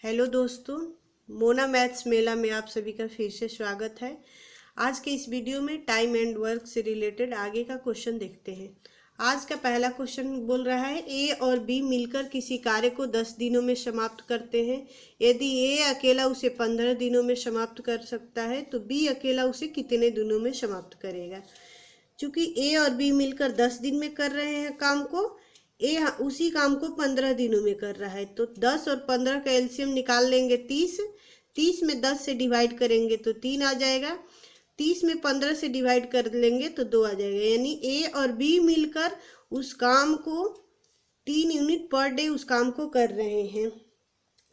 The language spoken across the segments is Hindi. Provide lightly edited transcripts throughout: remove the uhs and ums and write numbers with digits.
हेलो दोस्तों, मोना मैथ्स मेला में आप सभी का फिर से स्वागत है। आज के इस वीडियो में टाइम एंड वर्क से रिलेटेड आगे का क्वेश्चन देखते हैं। आज का पहला क्वेश्चन बोल रहा है ए और बी मिलकर किसी कार्य को 10 दिनों में समाप्त करते हैं। यदि ए अकेला उसे 15 दिनों में समाप्त कर सकता है तो बी अकेला उसे कितने दिनों में समाप्त करेगा। चूंकि ए और बी मिलकर 10 दिन में कर रहे हैं काम को, ए उसी काम को 15 दिनों में कर रहा है, तो 10 और 15 का एलसीएम निकाल लेंगे 30। 30 में 10 से डिवाइड करेंगे तो 3 आ जाएगा। 30 में 15 से डिवाइड कर लेंगे तो 2 आ जाएगा। यानी ए और बी मिलकर उस काम को 3 यूनिट पर डे उस काम को कर रहे हैं,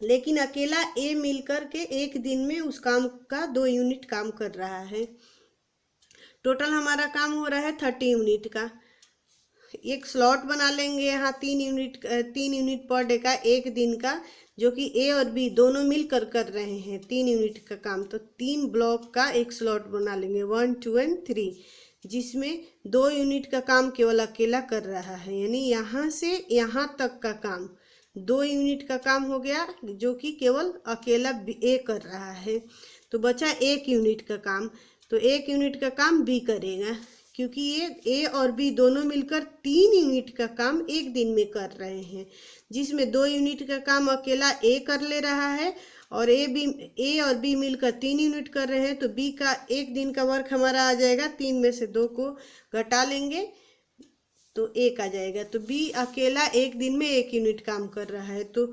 लेकिन अकेला ए मिलकर के एक दिन में उस काम का 2 यूनिट काम कर रहा है। टोटल हमारा काम हो रहा है 30 यूनिट का। एक स्लॉट बना लेंगे यहाँ 3 यूनिट पर डे का एक दिन का, जो कि ए और बी दोनों मिलकर कर रहे हैं 3 यूनिट का काम। तो 3 ब्लॉक का एक स्लॉट बना लेंगे 1, 2 एंड 3, जिसमें 2 यूनिट का काम केवल अकेला कर रहा है। यानी यहाँ से यहाँ तक का काम 2 यूनिट का काम हो गया, जो कि केवल अकेला ए कर रहा है। तो बचा 1 यूनिट का काम, तो 1 यूनिट का काम बी करेगा, क्योंकि ये ए और बी दोनों मिलकर 3 यूनिट का काम एक दिन में कर रहे हैं, जिसमें 2 यूनिट का काम अकेला ए कर ले रहा है और ए और बी मिलकर 3 यूनिट कर रहे हैं। तो बी का एक दिन का वर्क हमारा आ जाएगा, 3 में से 2 को घटा लेंगे तो 1 आ जाएगा। तो बी अकेला एक दिन में 1 यूनिट काम कर रहा है। तो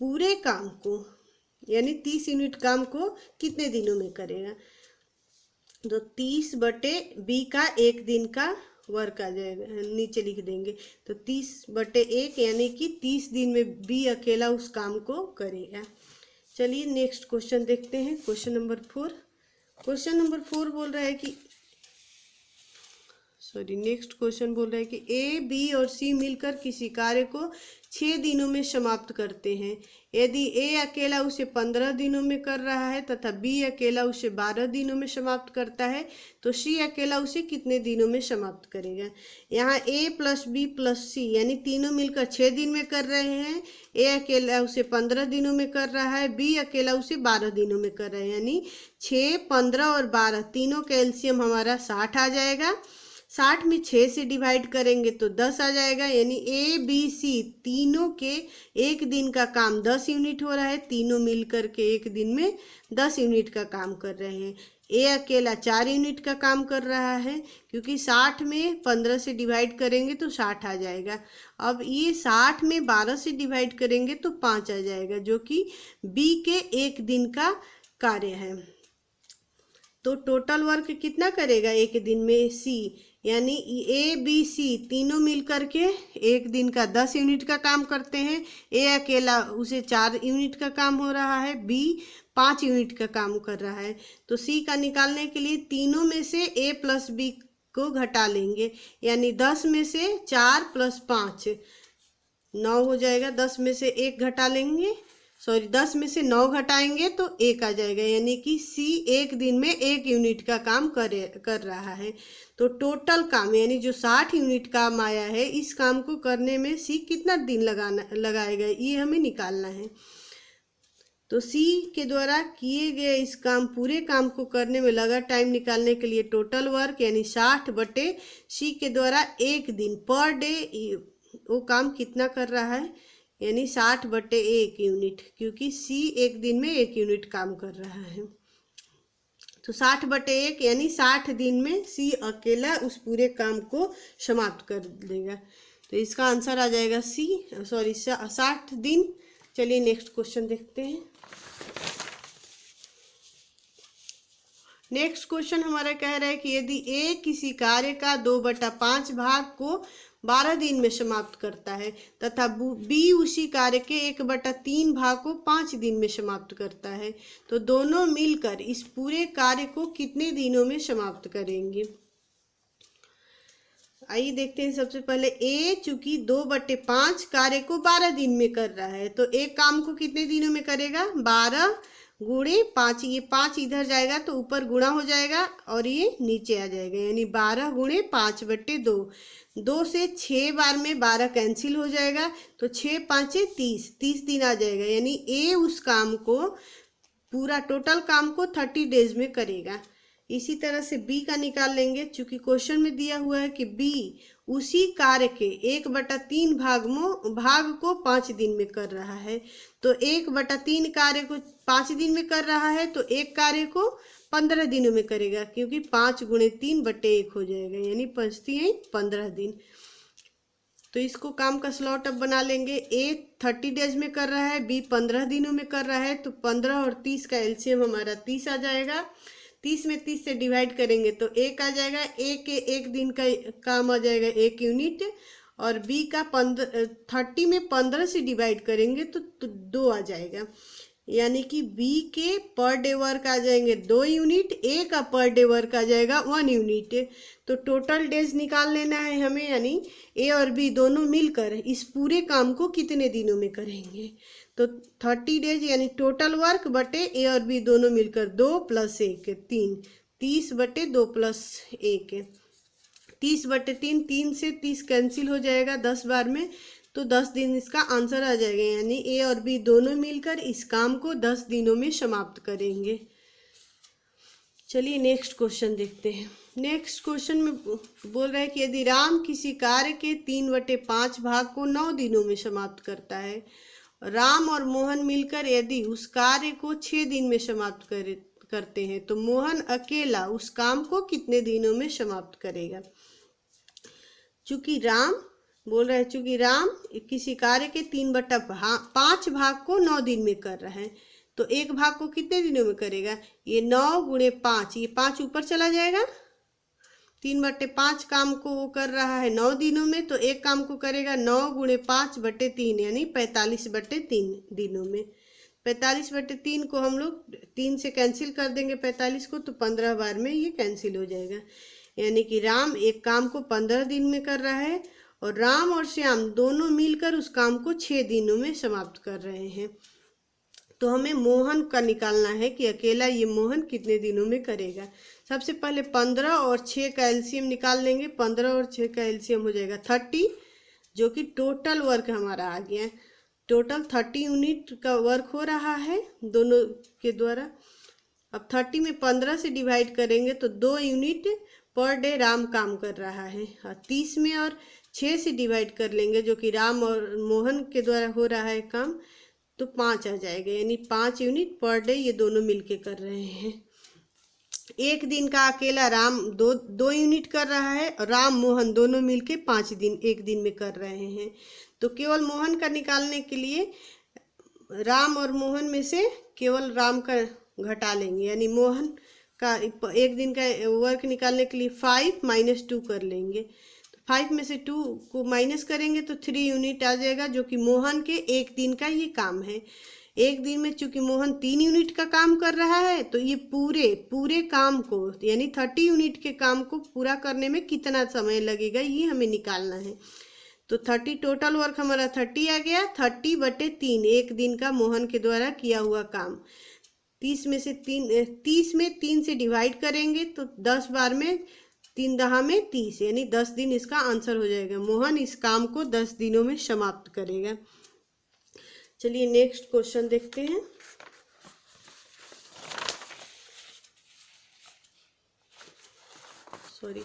पूरे काम को यानी 30 यूनिट काम को कितने दिनों में करेगा, तो 30 बटे बी का एक दिन का वर्क आ जाएगा, नीचे लिख देंगे। तो 30 बटे 1 यानी कि 30 दिन में बी अकेला उस काम को करेगा। चलिए नेक्स्ट क्वेश्चन देखते हैं। क्वेश्चन नंबर 4 बोल रहा है कि नेक्स्ट क्वेश्चन बोल रहा है कि ए बी और सी मिलकर किसी कार्य को 6 दिनों में समाप्त करते हैं। यदि ए अकेला उसे 15 दिनों में कर रहा है तथा बी अकेला उसे 12 दिनों में समाप्त करता है, तो सी अकेला उसे कितने दिनों में समाप्त करेगा। यहाँ ए प्लस बी प्लस सी यानी तीनों मिलकर 6 दिन में कर रहे हैं। ए अकेला उसे 15 दिनों में कर रहा है, बी अकेला उसे 12 दिनों में कर रहा है। यानी 6, 15 और 12 तीनों का एलसीएम हमारा 60 आ जाएगा। 60 में 6 से डिवाइड करेंगे तो 10 आ जाएगा। यानी ए बी सी तीनों के एक दिन का काम 10 यूनिट हो रहा है। तीनों मिलकर के एक दिन में 10 यूनिट का काम कर रहे हैं। ए अकेला 4 यूनिट का काम कर रहा है, क्योंकि 60 में 15 से डिवाइड करेंगे तो 60 आ जाएगा। अब ये 60 में 12 से डिवाइड करेंगे तो 5 आ जाएगा, जो कि बी के एक दिन का कार्य है। तो टोटल वर्क कितना करेगा एक दिन में सी, यानी ए बी सी तीनों मिलकर के एक दिन का 10 यूनिट का काम करते हैं। ए अकेला उसे 4 यूनिट का काम हो रहा है, बी 5 यूनिट का काम कर रहा है। तो सी का निकालने के लिए तीनों में से ए प्लस बी को घटा लेंगे, यानी 10 में से 4 प्लस 5 9 हो जाएगा। 10 में से 1 घटा लेंगे, 10 में से 9 घटाएंगे तो 1 आ जाएगा। यानी कि सी एक दिन में 1 यूनिट का काम कर रहा है। तो टोटल काम यानी जो 60 यूनिट काम आया है, इस काम को करने में सी कितना दिन लगाएगा, ये हमें निकालना है। तो सी के द्वारा किए गए इस काम पूरे काम को करने में लगा टाइम निकालने के लिए टोटल वर्क यानी 60 बटे सी के द्वारा एक दिन पर डे वो काम कितना कर रहा है, यानी 60 बटे 1 यूनिट, क्योंकि सी एक दिन में 1 यूनिट काम कर रहा है। तो 60 बटे 1 यानी 60 दिन में सी अकेला उस पूरे काम को समाप्त कर देगा। तो इसका आंसर आ जाएगा 60 दिन। चलिए नेक्स्ट क्वेश्चन देखते हैं। नेक्स्ट क्वेश्चन हमारा कह रहा है कि यदि ए किसी कार्य का 2/5 भाग को 12 दिन में समाप्त करता है तथा बी उसी कार्य के 1/3 भाग को 5 दिन में समाप्त करता है, तो दोनों मिलकर इस पूरे कार्य को कितने दिनों में समाप्त करेंगे। आइए देखते हैं। सबसे पहले ए चूंकि 2/5 कार्य को 12 दिन में कर रहा है, तो एक काम को कितने दिनों में करेगा, 12 गुणे 5, ये 5 इधर जाएगा तो ऊपर गुणा हो जाएगा और ये नीचे आ जाएगा, यानी 12 गुणे 5/2। 2 से 6 बार में 12 कैंसिल हो जाएगा, तो 6 5 30, 30 दिन आ जाएगा, यानी ए उस काम को, पूरा टोटल काम को 30 डेज में करेगा। इसी तरह से बी का निकाल लेंगे, चूंकि क्वेश्चन में दिया हुआ है कि बी उसी कार्य के 1/3 भाग को 5 दिन में कर रहा है, तो 1/3 कार्य को 5 दिन में कर रहा है, तो एक कार्य को 15 दिनों में करेगा, क्योंकि 5 गुणे 3/1 हो जाएगा, यानी 15 दिन। तो इसको काम का स्लॉट अब बना लेंगे। ए 30 डेज में कर रहा है, बी 15 दिनों में कर रहा है, तो 15 और 30 का एलसीएम हमारा 30 आ जाएगा। 30 में 30 से डिवाइड करेंगे तो 1 आ जाएगा, ए के 1 दिन का काम आ जाएगा 1 यूनिट, और बी का 30 में 15 से डिवाइड करेंगे तो 2 आ जाएगा, यानी कि बी के पर डे वर्क आ जाएंगे 2 यूनिट, ए का पर डे वर्क आ जाएगा 1 यूनिट। तो टोटल डेज निकाल लेना है हमें, यानी ए और बी दोनों मिलकर इस पूरे काम को कितने दिनों में करेंगे। तो 30 डेज यानी टोटल वर्क बटे ए और बी दोनों मिलकर 2 + 1 3, 30/2 + 1 30/3, 3 से 30 कैंसिल हो जाएगा 10 बार में, तो 10 दिन इसका आंसर आ जाएगा, यानी ए और बी दोनों मिलकर इस काम को 10 दिनों में समाप्त करेंगे। चलिए नेक्स्ट क्वेश्चन देखते हैं। नेक्स्ट क्वेश्चन में बोल रहा है कि यदि राम किसी कार्य के 3/5 भाग को 9 दिनों में समाप्त करता है, राम और मोहन मिलकर यदि उस कार्य को 6 दिन में समाप्त करते हैं, तो मोहन अकेला उस काम को कितने दिनों में समाप्त करेगा। चूंकि राम बोल रहा है, चूंकि राम किसी कार्य के 3/5 भाग को 9 दिन में कर रहा है, तो एक भाग को कितने दिनों में करेगा। ये 9 गुणे 5, ये 5 ऊपर चला जाएगा, 3/5 काम को वो कर रहा है 9 दिनों में, तो एक काम को करेगा 9 गुणे 5/3, यानी 45/3 दिनों में। 45/3 को हम लोग 3 से कैंसिल कर देंगे 45 को, तो 15 बार में ये कैंसिल हो जाएगा, यानी कि राम एक काम को 15 दिन में कर रहा है और राम और श्याम दोनों मिलकर उस काम को 6 दिनों में समाप्त कर रहे हैं। तो हमें मोहन का निकालना है कि अकेला ये मोहन कितने दिनों में करेगा। सबसे पहले 15 और 6 का एलसीएम निकाल लेंगे। 15 और 6 का एलसीएम हो जाएगा 30, जो कि टोटल वर्क हमारा आ गया है। टोटल 30 यूनिट का वर्क हो रहा है दोनों के द्वारा। अब 30 में 15 से डिवाइड करेंगे तो 2 यूनिट पर डे राम काम कर रहा है, और 30 में और 6 से डिवाइड कर लेंगे, जो कि राम और मोहन के द्वारा हो रहा है काम, तो 5 आ जाएगा, यानी 5 यूनिट पर डे ये दोनों मिलके कर रहे हैं। एक दिन का अकेला राम 2 यूनिट कर रहा है और राम मोहन दोनों मिलके 5 दिन एक दिन में कर रहे हैं। तो केवल मोहन का निकालने के लिए राम और मोहन में से केवल राम का घटा लेंगे, यानी मोहन का एक दिन का वर्क निकालने के लिए 5 - 2 कर लेंगे। 5 में से 2 को माइनस करेंगे तो 3 यूनिट आ जाएगा, जो कि मोहन के एक दिन का ये काम है। एक दिन में चूंकि मोहन 3 यूनिट का काम कर रहा है, तो ये पूरे काम को यानी 30 यूनिट के काम को पूरा करने में कितना समय लगेगा ये हमें निकालना है। तो 30 टोटल वर्क हमारा 30 आ गया। 30/3 एक दिन का मोहन के द्वारा किया हुआ काम। 30 में 3 से डिवाइड करेंगे तो 10 बार में 3 दहा में 30, यानी 10 दिन इसका आंसर हो जाएगा। मोहन इस काम को 10 दिनों में समाप्त करेगा। चलिए नेक्स्ट क्वेश्चन देखते हैं। सॉरी।